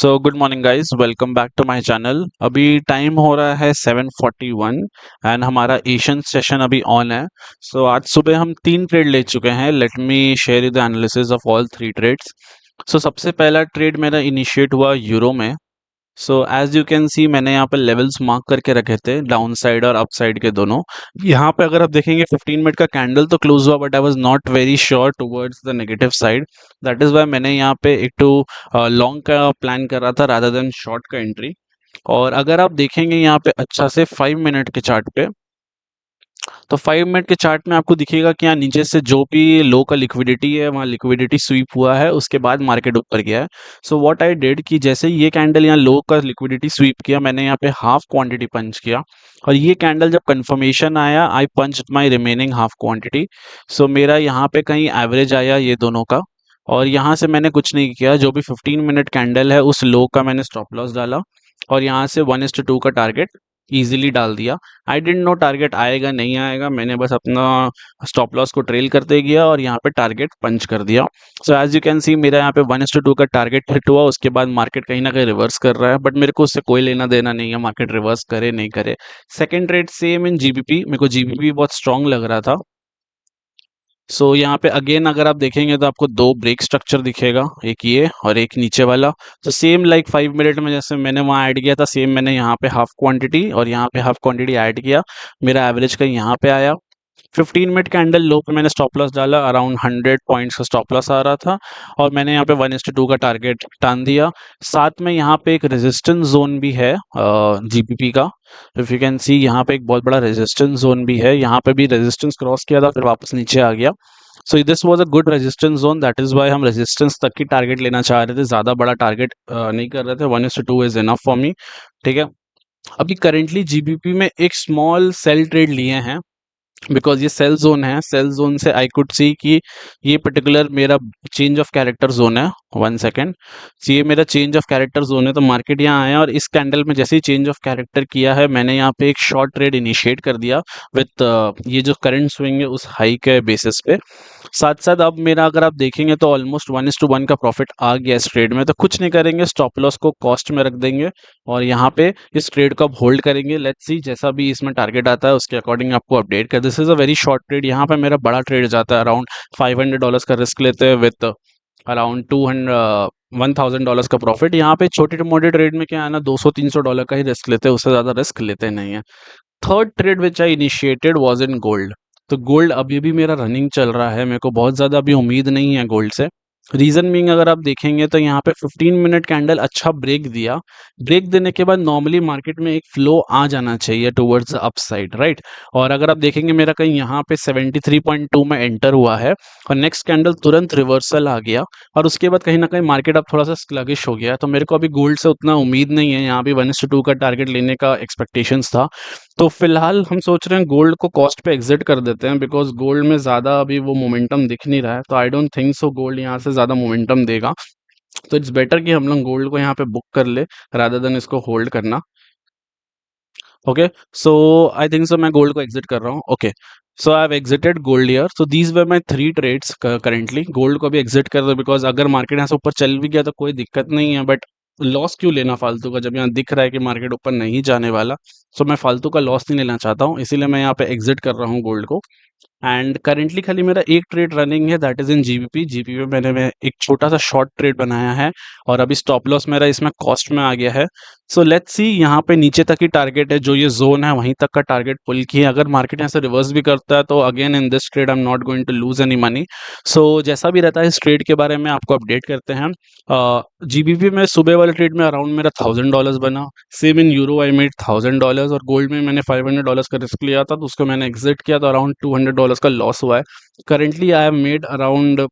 So good morning guys, welcome back to my channel. अभी time हो रहा है 7:41 एंड हमारा एशियन सेशन अभी ऑन है। सो आज सुबह हम 3 ट्रेड ले चुके हैं। Let me share the analysis of all 3 trades. So सबसे पहला ट्रेड मेरा इनिशिएट हुआ यूरो में। So as you can see मैंने यहाँ पे लेवल्स मार्क करके रखे थे, डाउन साइड और अप साइड के दोनों। यहाँ पे अगर आप देखेंगे 15 मिनट का कैंडल तो क्लोज हुआ, but I was not very sure towards the negative side. That is why मैंने यहाँ पे एक टू लॉन्ग का प्लान कर रहा था रादर देन शॉर्ट का एंट्री। और अगर आप देखेंगे यहाँ पे अच्छा से 5 मिनट के चार्ट पे, तो 5 मिनट के चार्ट में आपको दिखेगा कि यहाँ नीचे से जो भी लो का लिक्विडिटी है वहाँ लिक्विडिटी स्वीप हुआ है, उसके बाद मार्केट ऊपर गया है। सो व्हाट आई डिड कि जैसे ही ये कैंडल यहाँ लो का लिक्विडिटी स्वीप किया, मैंने यहाँ पे हाफ क्वांटिटी पंच किया। और ये कैंडल जब कंफर्मेशन आया, आई पंच माई रिमेनिंग हाफ क्वांटिटी। सो मेरा यहाँ पे कहीं एवरेज आया ये दोनों का। और यहाँ से मैंने कुछ नहीं किया, जो भी 15 मिनट कैंडल है उस लो का मैंने स्टॉप लॉस डाला। और यहाँ से 1:2 का टारगेट इजीली डाल दिया। आई डिडंट नो टारगेट आएगा नहीं आएगा, मैंने बस अपना स्टॉप लॉस को ट्रेल करते गया और यहाँ पे टारगेट पंच कर दिया। So as you can see मेरा यहाँ पे 1:2 का टारगेट हिट हुआ। उसके बाद मार्केट कहीं ना कहीं रिवर्स कर रहा है, बट मेरे को उससे कोई लेना देना नहीं है, मार्केट रिवर्स करे नहीं करे। Second trade same in GBP, मेरे को जीबीपी बहुत स्ट्रांग लग रहा था। सो यहाँ पे अगेन अगर आप देखेंगे तो आपको दो ब्रेक स्ट्रक्चर दिखेगा, एक ये और एक नीचे वाला। तो सेम लाइक 5 मिनट में जैसे मैंने वहाँ ऐड किया था, सेम मैंने यहाँ पे हाफ क्वांटिटी और यहाँ पे हाफ क्वांटिटी ऐड किया। मेरा एवरेज कहीं यहाँ पे आया। 15 मिनट कैंडल लो पे मैंने स्टॉप लॉस डाला, अराउंड 100 पॉइंट्स का स्टॉप लॉस आ रहा था। और मैंने यहाँ पे 1:2 का टारगेट टान दिया। साथ में यहाँ पे एक रेजिस्टेंस जोन भी है जीबीपी का। इफ यू कैन सी यहाँ पे एक बहुत बड़ा रेजिस्टेंस जोन भी है, यहाँ पे भी रेजिस्टेंस क्रॉस किया था फिर वापस नीचे आ गया। So this was a good resistance zone, that is why हम रेजिस्टेंस तक की टारगेट लेना चाह रहे थे, ज़्यादा बड़ा टारगेट नहीं कर रहे थे। 1:2 इज इनफ फॉर मी। ठीक है। अभी करेंटली जीबीपी में एक स्मॉल सेल ट्रेड लिए हैं, बिकॉज ये सेल जोन है। सेल जोन से आई कुड सी कि ये पर्टिकुलर मेरा चेंज ऑफ कैरेक्टर जोन है। 1 सेकेंड। ये मेरा चेंज ऑफ कैरेक्टर जोन है, तो मार्केट यहाँ आया और इस कैंडल में जैसे ही चेंज ऑफ कैरेक्टर किया है, मैंने यहाँ पे एक शॉर्ट ट्रेड इनिशिएट कर दिया विथ ये जो करंट स्विंग है उस हाई के बेसिस पे। साथ साथ अब मेरा अगर आप देखेंगे तो ऑलमोस्ट 1:1 का प्रॉफिट आ गया इस ट्रेड में। तो कुछ नहीं करेंगे, स्टॉप लॉस को कॉस्ट में रख देंगे और यहाँ पे इस ट्रेड को अब होल्ड करेंगे। लेट्स सी जैसा भी इसमें टारगेट आता है उसके अकॉर्डिंग आपको अपडेट कर। This is a very short trade. यहाँ पे मेरा बड़ा ट्रेड जाता है, अराउंड $500 का रिस्क लेते हैं विथ अराउंड 1,000 का प्रॉफिट। यहाँ पे छोटे मोटे ट्रेड में क्या है ना, $200-300 का ही रिस्क लेते हैं, उससे ज़्यादा रिस्क लेते नहीं है। Third trade which I initiated was in gold. तो गोल्ड अभी भी मेरा रनिंग चल रहा है, मेरे को बहुत ज़्यादा अभी उम्मीद नहीं है गोल्ड से। रीज़न बीइंग अगर आप देखेंगे तो यहाँ पे 15 मिनट कैंडल अच्छा ब्रेक दिया। ब्रेक देने के बाद नॉर्मली मार्केट में एक फ्लो आ जाना चाहिए टुवर्ड्स द अपसाइड, राइट। और अगर आप देखेंगे मेरा कहीं यहाँ पे 73.2 में एंटर हुआ है और नेक्स्ट कैंडल तुरंत रिवर्सल आ गया। और उसके बाद कहीं ना कहीं मार्केट अब थोड़ा सा स्लगिश हो गया, तो मेरे को अभी गोल्ड से उतना उम्मीद नहीं है। यहाँ भी 1:2 का टारगेट लेने का एक्सपेक्टेशंस था। तो फिलहाल हम सोच रहे हैं गोल्ड को कॉस्ट पे एग्जिट कर देते हैं, बिकॉज गोल्ड में ज़्यादा अभी वो मोमेंटम दिख नहीं रहा है। तो I don't think so gold यहाँ से ज़्यादा मोमेंटम देगा। तो इट्स बेटर कि हम लोग गोल्ड को यहाँ पे बुक कर ले रादर देन इसको होल्ड करना। Okay. So I think so मैं गोल्ड को एग्जिट कर रहा हूँ। Okay. So I have exited gold year. So these were my 3 trades currently. Gold को भी एग्जिट कर दो, बिकॉज अगर मार्केट यहाँ से ऊपर चल भी गया तो कोई दिक्कत नहीं है, बट लॉस क्यों लेना फालतू का, जब यहाँ दिख रहा है कि मार्केट ऊपर नहीं जाने वाला। सो मैं फालतू का लॉस नहीं लेना चाहता हूँ, इसीलिए मैं यहाँ पे एग्जिट कर रहा हूँ गोल्ड को। एंड करेंटली खाली मेरा एक ट्रेड रनिंग है, that is in GBP. GBP में मैं एक छोटा सा शॉर्ट ट्रेड बनाया है और अभी स्टॉप लॉस मेरा इसमें कॉस्ट में आ गया है। सो लेट्स सी, यहाँ पे नीचे तक ही टारगेट है, जो ये जोन है वहीं तक का टारगेट पुल किया। अगर मार्केट यहाँ से रिवर्स भी करता है तो again in this trade I am not going to lose any money. So जैसा भी रहता है इस ट्रेड के बारे में आपको अपडेट करते हैं। जीबीपी में सुबह वाले ट्रेड में अराउंड मेरा $1,000 बना। Same in euro I made $1,000 और गोल्ड में मैंने $500 का रिस्क लिया था, तो उसको मैंने एग्जिट किया तो अराउंड $200 का लॉस हुआ है। Currently I have made around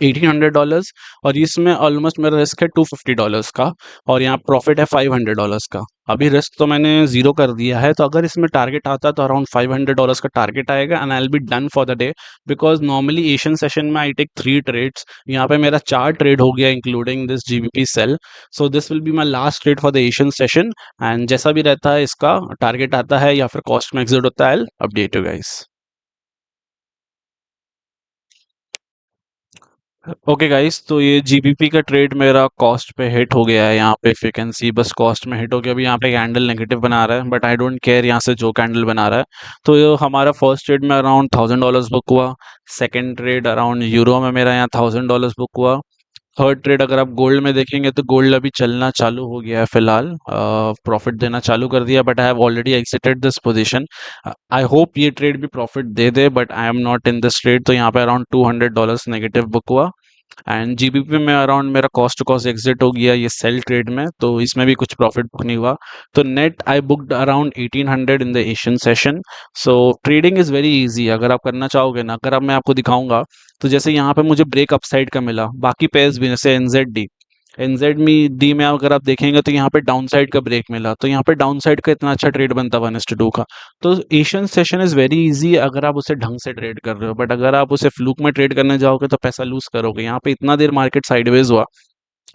$1,800 और इसमें ऑलमोस्ट मेरा रिस्क है $250 का और यहाँ प्रॉफिट है $500 का। अभी रिस्क तो मैंने ज़ीरो कर दिया है, तो अगर इसमें टारगेट आता है तो अराउंड $500 का टारगेट आएगा and I will be done for the day. Because normally Asian session में आई टेक 3 ट्रेड्स, यहाँ पे मेरा 4 ट्रेड हो गया including this GBP sell. So this will be my last trade for the Asian session. And जैसा भी रहता है इसका टारगेट आता है या फिर कॉस्ट में एग्जिट होता है, update you guys. Okay guys, तो ये जीबीपी का ट्रेड मेरा कॉस्ट पे हिट हो गया है। यहाँ पे इफ यू कैन सी, बस कॉस्ट में हिट हो गया। अभी यहाँ पे कैंडल नेगेटिव बना रहा है, बट आई डोंट केयर यहाँ से जो कैंडल बना रहा है। तो ये हमारा फर्स्ट ट्रेड में अराउंड $1000 बुक हुआ। सेकंड ट्रेड अराउंड यूरो में मेरा यहाँ $1000 बुक हुआ। थर्ड ट्रेड अगर आप गोल्ड में देखेंगे तो गोल्ड अभी चलना चालू हो गया है फिलहाल, प्रॉफिट देना चालू कर दिया, but I have already exerted this position. I hope ये ट्रेड भी profit they they, but I am not in this trade. तो यहाँ पे अराउंड $200 नेगेटिव बुक हुआ। एंड जीबीपी में अराउंड मेरा कॉस्ट टू कॉस्ट एग्जिट हो गया ये सेल ट्रेड में, तो इसमें भी कुछ प्रॉफिट बुक नहीं हुआ। तो net I booked around 1800 in the Asian session. So trading is very easy अगर आप करना चाहोगे ना। अगर अब मैं आपको दिखाऊंगा, तो जैसे यहाँ पे मुझे ब्रेक अपसाइड का मिला, बाकी पेयर्स भी जैसे एनजेड एनजेड में डी में अगर आप देखेंगे तो यहाँ पे डाउन साइड का ब्रेक मिला, तो यहाँ पे डाउन साइड का इतना अच्छा ट्रेड बनता 1:2 का। तो Asian session is very easy अगर आप उसे ढंग से ट्रेड कर रहे हो, बट अगर आप उसे फ्लूक में ट्रेड करने जाओगे तो पैसा लूज करोगे। यहाँ पे इतना देर मार्केट साइडवेज हुआ,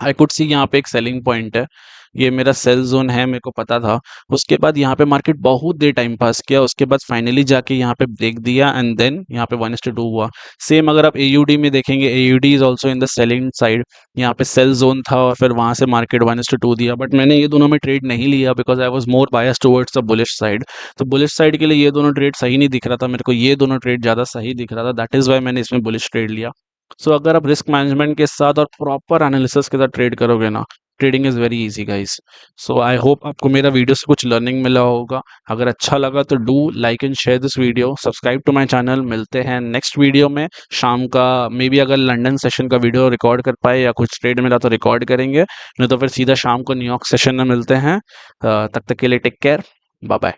आई कुड सी यहाँ पे एक सेलिंग पॉइंट है, ये मेरा सेल जोन है, मेरे को पता था। उसके बाद यहाँ पे मार्केट बहुत देर टाइम पास किया, उसके बाद फाइनली जाके यहाँ पे ब्रेक दिया एंड देन यहाँ पे 1:2 हुआ। सेम अगर आप एयूडी में देखेंगे, AUD is also in the selling side. यहाँ पे सेल जोन था और फिर वहां से मार्केट 1:2 दिया, बट मैंने ये दोनों में ट्रेड नहीं लिया because I was more bias towards the bullish side. तो बुलिश साइड के लिए ये दोनों ट्रेड सही नहीं दिख रहा था मेरे को, ये दोनों ट्रेड ज्यादा सही दिख रहा था, दैट इज वाई मैंने इसमें बुलिश ट्रेड लिया। सो अगर आप रिस्क मैनेजमेंट के साथ और प्रॉपर एनालिसिस के साथ ट्रेड करोगे ना, trading is very easy guys. So I hope आपको मेरा वीडियो से कुछ लर्निंग मिला होगा। अगर अच्छा लगा तो do like and share this video, subscribe to my channel. मिलते हैं नेक्स्ट वीडियो में शाम का, मे बी अगर लंदन सेशन का वीडियो रिकॉर्ड कर पाए या कुछ ट्रेड मिला तो रिकॉर्ड करेंगे, नहीं तो फिर सीधा शाम को न्यूयॉर्क सेशन में मिलते हैं। तब तक के लिए टेक केयर, बाय बाय।